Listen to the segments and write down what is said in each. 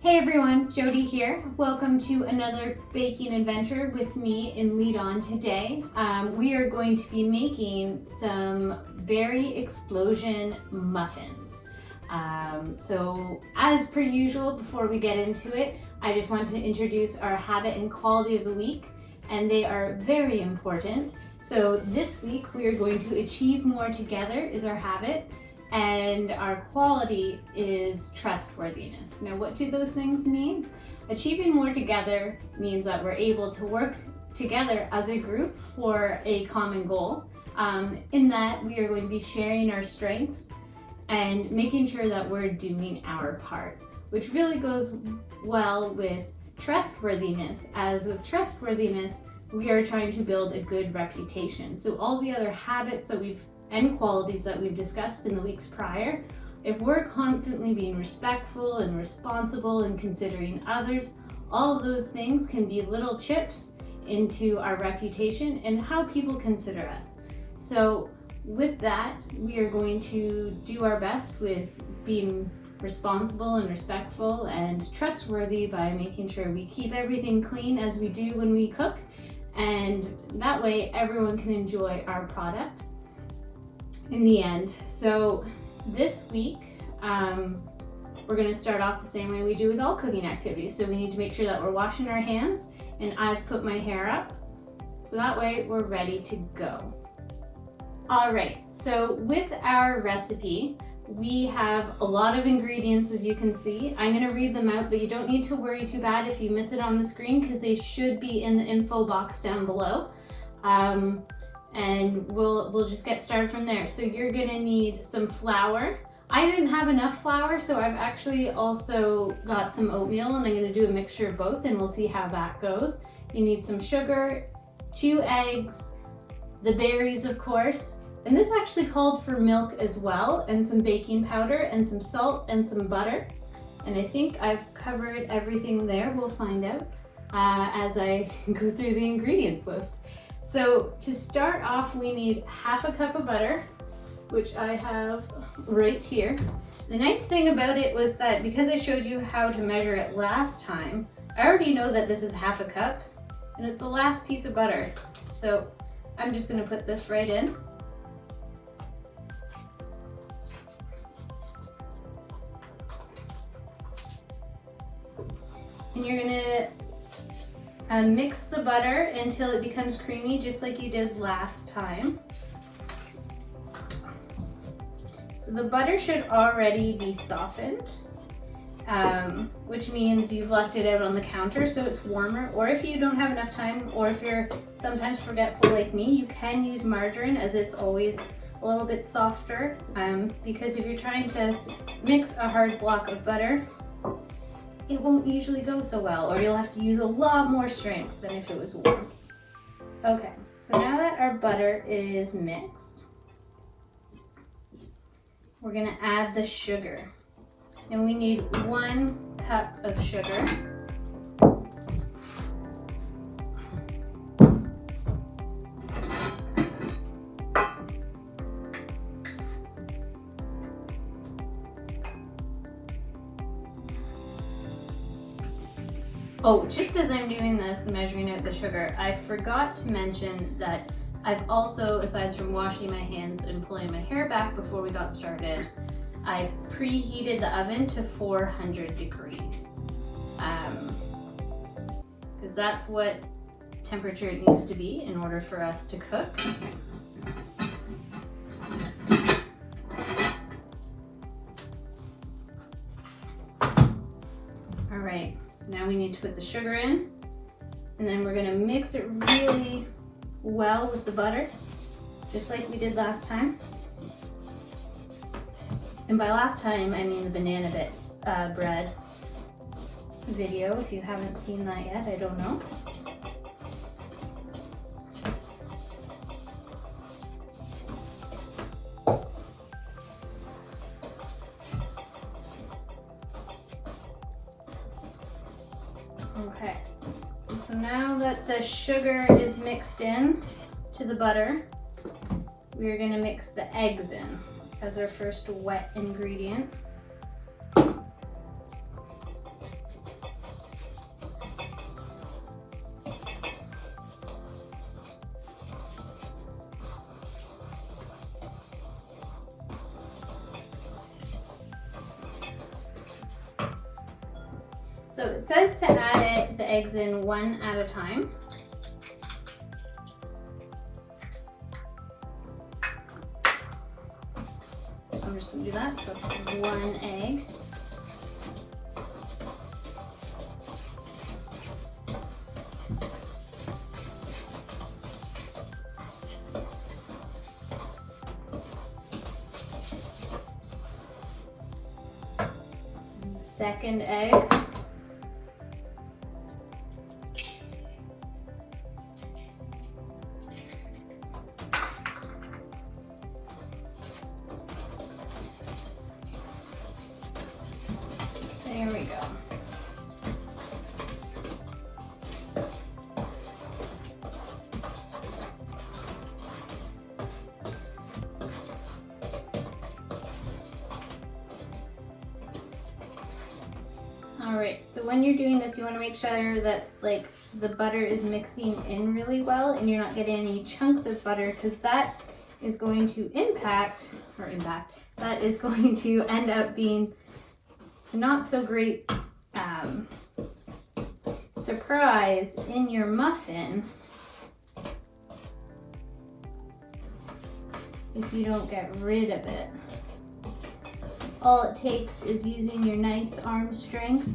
Hey everyone, Jodi here. Welcome to another baking adventure with me in Lead On today. We are going to be making some berry explosion muffins. So as per usual, before we get into it, I just want to introduce our habit and quality of the week, and they are very important. So this week we are going to achieve more together is our habit. And our quality is trustworthiness. Now, what do those things mean? Achieving more together means that we're able to work together as a group for a common goal. In that, we are going to be sharing our strengths and making sure that we're doing our part, which really goes well with trustworthiness. As with trustworthiness, we are trying to build a good reputation. So all the other habits that and qualities that we've discussed in the weeks prior, if we're constantly being respectful and responsible and considering others, all of those things can be little chips into our reputation and how people consider us. So with that, we are going to do our best with being responsible and respectful and trustworthy by making sure we keep everything clean as we do when we cook, and that way everyone can enjoy our product in the end. So this week, we're going to start off the same way we do with all cooking activities. So we need to make sure that we're washing our hands, and I've put my hair up so that way we're ready to go. All right, so with our recipe, we have a lot of ingredients, as you can see. I'm going to read them out, but you don't need to worry too bad if you miss it on the screen, because they should be in the info box down below. And we'll just get started from there. So you're gonna need some flour. I didn't have enough flour, so I've actually also got some oatmeal, and I'm gonna do a mixture of both, and we'll see how that goes. You need some sugar, 2 eggs, the berries, of course, and this actually called for milk as well, and some baking powder, and some salt, and some butter. And I think I've covered everything there. We'll find out as I go through the ingredients list. So to start off, we need half a cup of butter, which I have right here. The nice thing about it was that because I showed you how to measure it last time, I already know that this is half a cup, and it's the last piece of butter. So I'm just gonna put this right in. And you're gonna mix the butter until it becomes creamy, just like you did last time. So the butter should already be softened, which means you've left it out on the counter so it's warmer. Or if you don't have enough time, or if you're sometimes forgetful like me, you can use margarine, as it's always a little bit softer, because if you're trying to mix a hard block of butter, it won't usually go so well, or you'll have to use a lot more strength than if it was warm. Okay, so now that our butter is mixed, we're gonna add the sugar. And we need 1 cup of sugar. Oh, just as I'm doing this, measuring out the sugar, I forgot to mention that I've also, aside from washing my hands and pulling my hair back before we got started, I preheated the oven to 400 degrees. Because that's what temperature it needs to be in order for us to cook. All right. So now we need to put the sugar in, and then we're gonna mix it really well with the butter, just like we did last time. And by last time, I mean the banana bread video. If you haven't seen that yet, I don't know. Okay, so now that the sugar is mixed in to the butter, we're gonna mix the eggs in as our first wet ingredient. So it says to add the eggs in one at a time. I'm just gonna do that, so one egg. Second egg. There we go. All right, so when you're doing this, you want to make sure that like the butter is mixing in really well and you're not getting any chunks of butter, because that is going to that is going to end up being not so great surprise in your muffin if you don't get rid of it. All it takes is using your nice arm strength.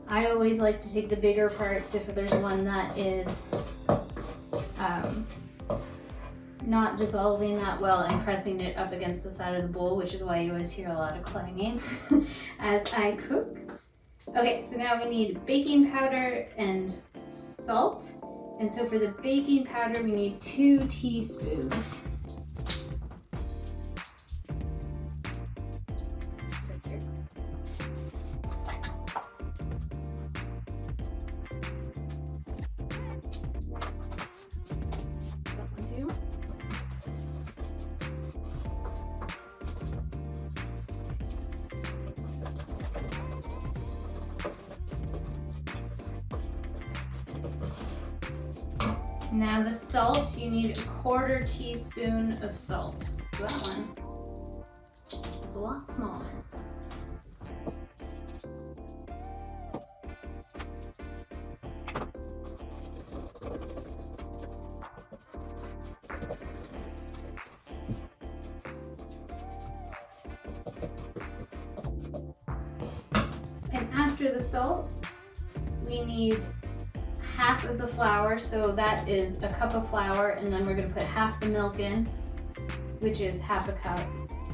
I always like to take the bigger parts if there's one that is not dissolving that well and pressing it up against the side of the bowl, which is why you always hear a lot of clanging as I cook. Okay, so now we need baking powder and salt. And so for the baking powder, we need 2 teaspoons. Now the salt, you need 1/4 teaspoon of salt. That one is a lot smaller. And after the salt, we need half of the flour, so that is a cup of flour, and then we're going to put half the milk in, which is half a cup.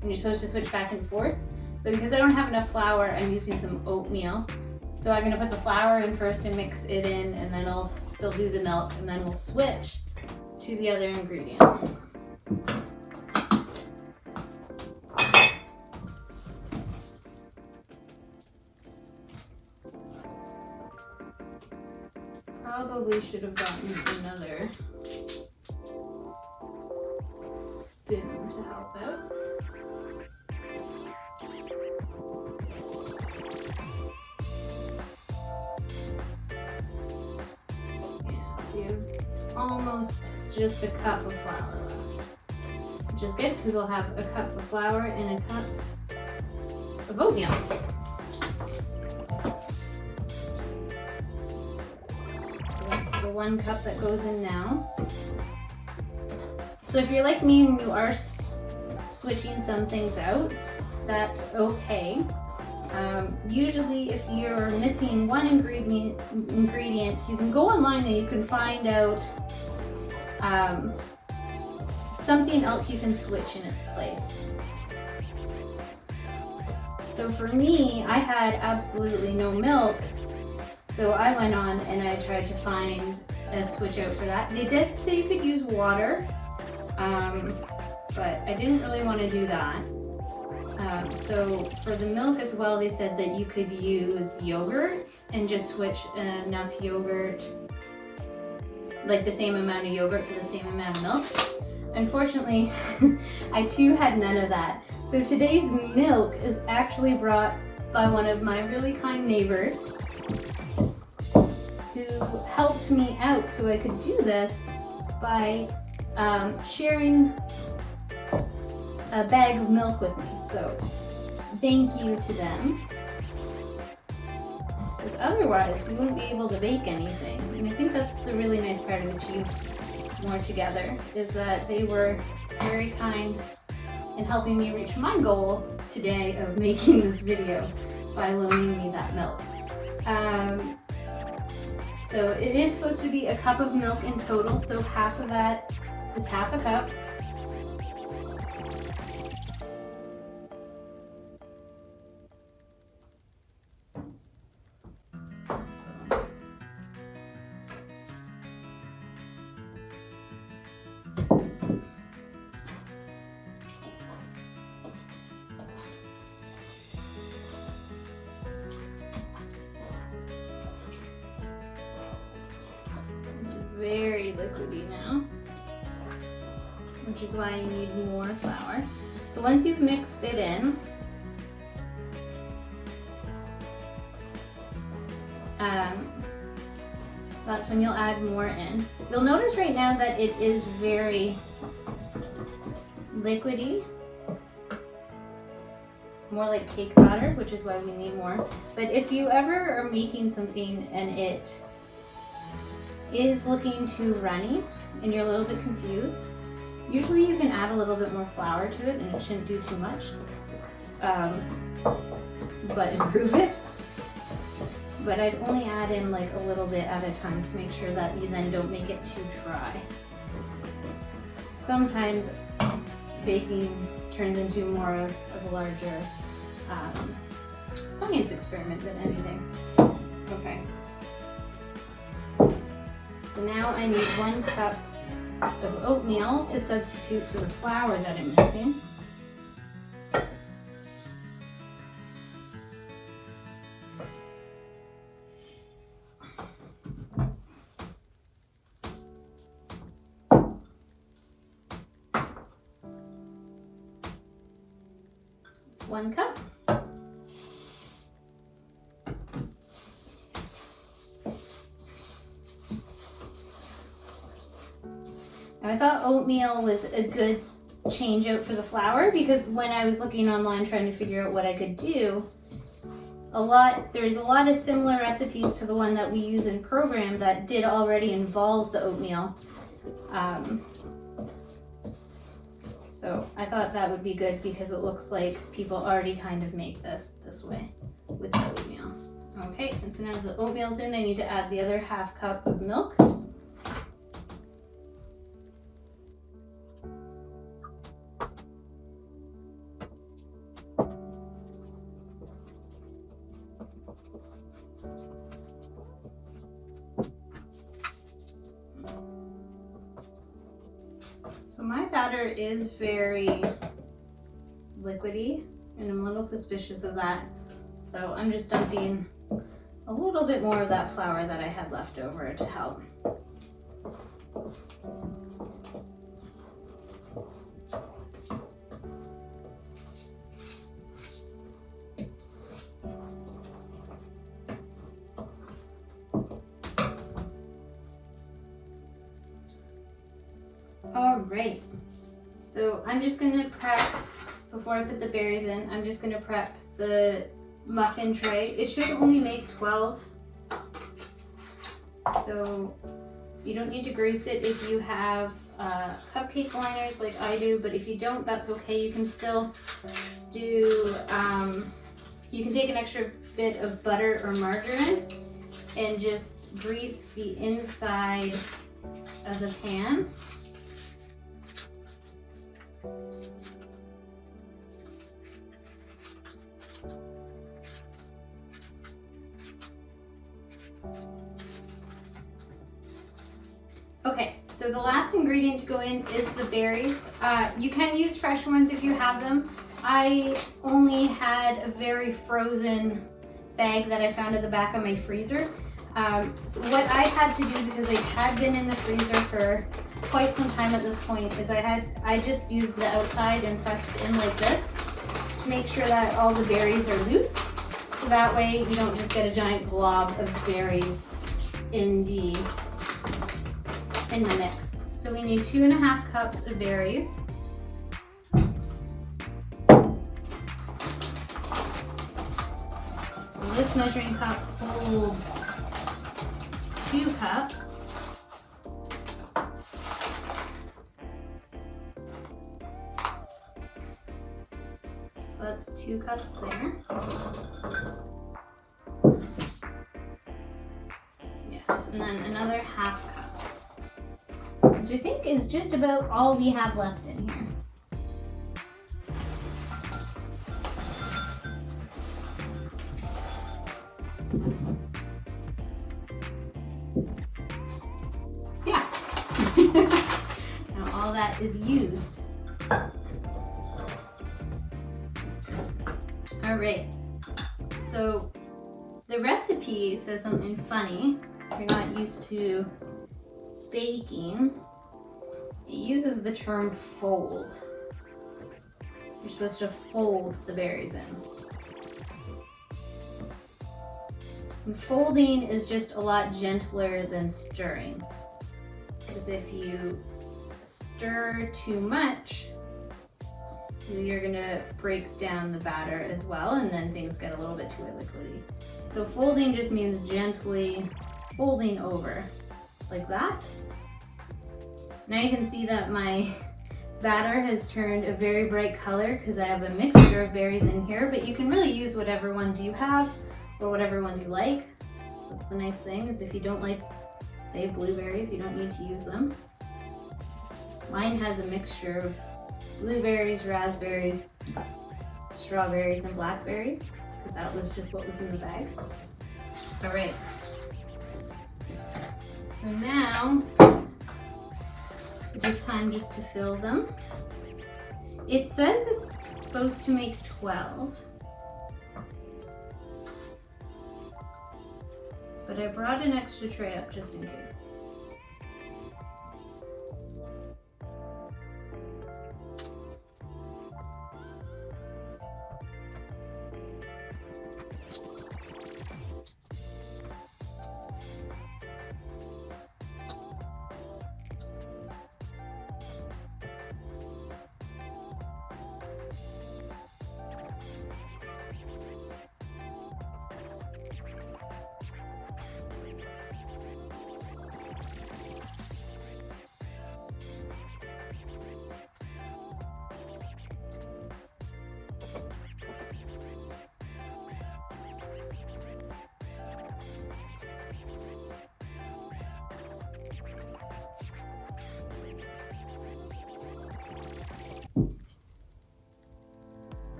And you're supposed to switch back and forth, but because I don't have enough flour, I'm using some oatmeal. So I'm going to put the flour in first and mix it in, and then I'll still do the milk, and then we'll switch to the other ingredient. Probably should have gotten another spoon to help out. Yeah, so you have almost just a cup of flour left, which is good because we'll have a cup of flour and a cup of oatmeal. The 1 cup that goes in now. So if you're like me and you are switching some things out, that's okay. Usually if you're missing one ingredient, you can go online and you can find out something else you can switch in its place. So for me, I had absolutely no milk, so I went on and I tried to find a switch out for that. They did say you could use water, but I didn't really want to do that. So for the milk as well, they said that you could use yogurt and just switch enough yogurt, like the same amount of yogurt for the same amount of milk. Unfortunately, I too had none of that. So today's milk is actually brought by one of my really kind neighbors who helped me out so I could do this by sharing a bag of milk with me. So thank you to them. Because otherwise we wouldn't be able to bake anything. And I think that's the really nice part of Achieve More Together, is that they were very kind in helping me reach my goal today of making this video by loaning me that milk. So it is supposed to be a cup of milk in total, so half of that is half a cup. Very liquidy now, which is why you need more flour. So once you've mixed it in, that's when you'll add more in. You'll notice right now that it is very liquidy, more like cake batter, which is why we need more. But if you ever are making something and it is looking too runny and you're a little bit confused, usually you can add a little bit more flour to it and it shouldn't do too much, but improve it. But I'd only add in like a little bit at a time to make sure that you then don't make it too dry. Sometimes baking turns into more of a larger science experiment than anything. Okay. So now I need 1 cup of oatmeal to substitute for the flour that I'm missing. It's 1 cup. I thought oatmeal was a good change out for the flour, because when I was looking online trying to figure out what I could do, there's a lot of similar recipes to the one that we use in program that did already involve the oatmeal. So I thought that would be good because it looks like people already kind of make this way with the oatmeal. Okay, and so now the oatmeal's in, I need to add the other half cup of milk. So my batter is very liquidy, and I'm a little suspicious of that. So I'm just dumping a little bit more of that flour that I had left over to help. All right, so I'm just gonna prep, before I put the berries in, I'm just gonna prep the muffin tray. It should only make 12, so you don't need to grease it if you have cupcake liners like I do, but if you don't, that's okay. You can still do, you can take an extra bit of butter or margarine and just grease the inside of the pan. Okay, so the last ingredient to go in is the berries. You can use fresh ones if you have them. I only had a very frozen bag that I found at the back of my freezer. So what I had to do, because they had been in the freezer for quite some time at this point, is I just used the outside and pressed in like this to make sure that all the berries are loose. So that way you don't just get a giant blob of berries in the mix. So we need 2.5 cups of berries. this measuring cup holds 2 cups. So that's 2 cups there. Yeah, and then another half cup, which I think is just about all we have left in here. Yeah. Now all that is used. All right. So the recipe says something funny. If you're not used to baking, it uses the term fold. You're supposed to fold the berries in. And folding is just a lot gentler than stirring, because if you stir too much, you're gonna break down the batter as well, and then things get a little bit too liquidy. So folding just means gently folding over, like that. Now you can see that my batter has turned a very bright color because I have a mixture of berries in here, but you can really use whatever ones you have or whatever ones you like. That's the nice thing, is if you don't like, say, blueberries, you don't need to use them. Mine has a mixture of blueberries, raspberries, strawberries, and blackberries, because that was just what was in the bag. All right. So now it's time just to fill them. It says it's supposed to make 12. But I brought an extra tray up just in case.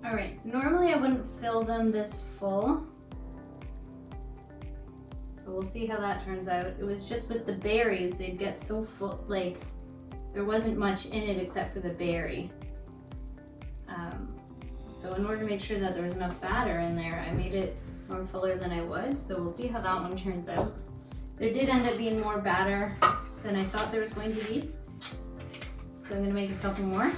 All right, so normally I wouldn't fill them this full. So we'll see how that turns out. It was just with the berries, they'd get so full, like there wasn't much in it except for the berry. So in order to make sure that there was enough batter in there, I made it more fuller than I would. So we'll see how that one turns out. There did end up being more batter than I thought there was going to be. So I'm gonna make a couple more.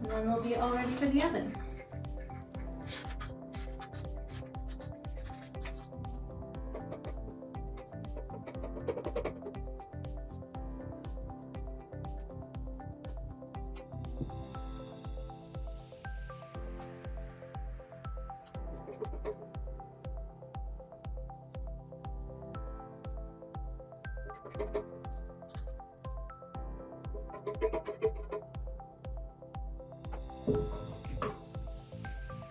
And then they'll be all ready for the oven.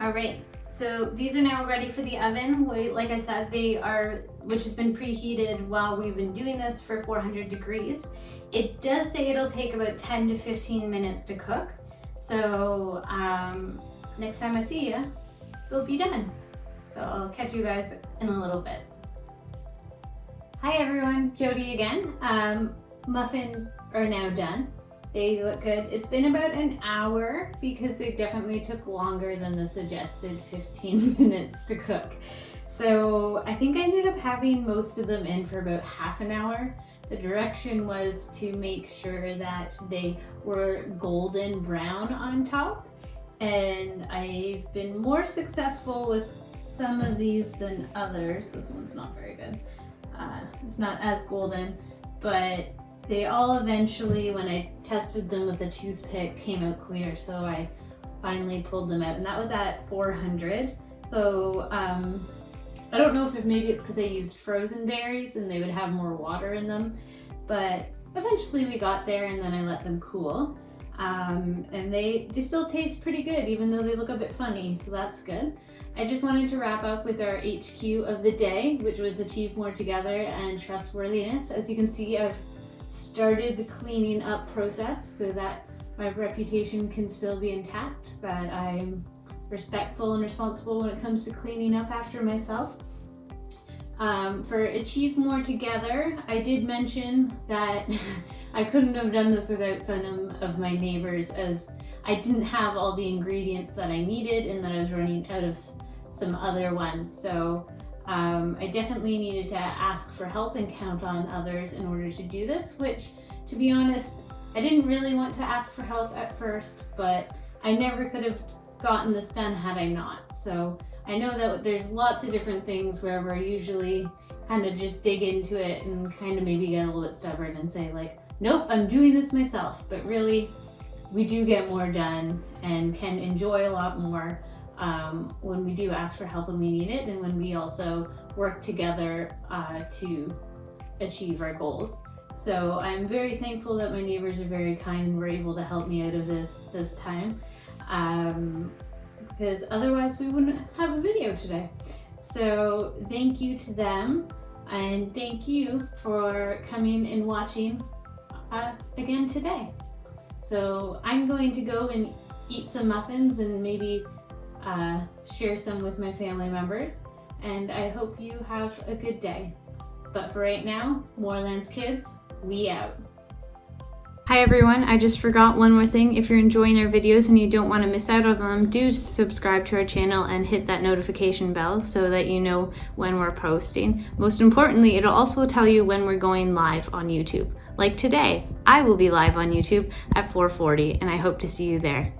All right, so these are now ready for the oven. Like I said, they are, which has been preheated while we've been doing this for 400 degrees. It does say it'll take about 10 to 15 minutes to cook. So next time I see you, they'll be done. So I'll catch you guys in a little bit. Hi everyone, Jodi again. Muffins are now done. They look good. It's been about an hour because they definitely took longer than the suggested 15 minutes to cook. So I think I ended up having most of them in for about half an hour. The direction was to make sure that they were golden brown on top. And I've been more successful with some of these than others. This one's not very good. It's not as golden, but they all eventually, when I tested them with a toothpick, came out clear. So I finally pulled them out, and that was at 400. So I don't know if maybe it's because I used frozen berries and they would have more water in them, but eventually we got there, and then I let them cool. And they still taste pretty good, even though they look a bit funny, so that's good. I just wanted to wrap up with our HQ of the day, which was Achieve More Together and Trustworthiness. As you can see, I've started the cleaning up process so that my reputation can still be intact, that I'm respectful and responsible when it comes to cleaning up after myself. For Achieve More Together, I did mention that I couldn't have done this without some of my neighbors, as I didn't have all the ingredients that I needed and that I was running out of some other ones. So I definitely needed to ask for help and count on others in order to do this, which, to be honest, I didn't really want to ask for help at first, but I never could have gotten this done had I not. So I know that there's lots of different things where we're usually kind of just dig into it and kind of maybe get a little bit stubborn and say like, nope, I'm doing this myself. But really, we do get more done and can enjoy a lot more when we do ask for help when we need it, and when we also work together to achieve our goals. So I'm very thankful that my neighbors are very kind and were able to help me out of this time, because otherwise we wouldn't have a video today. So thank you to them, and thank you for coming and watching again today. So I'm going to go and eat some muffins and maybe share some with my family members, and I hope you have a good day. But for right now, Moorelands Kids, we out. Hi everyone, I just forgot one more thing. If you're enjoying our videos and you don't want to miss out on them, do subscribe to our channel and hit that notification bell so that you know when we're posting. Most importantly, it'll also tell you when we're going live on YouTube. Like today, I will be live on YouTube at 4:40, and I hope to see you there.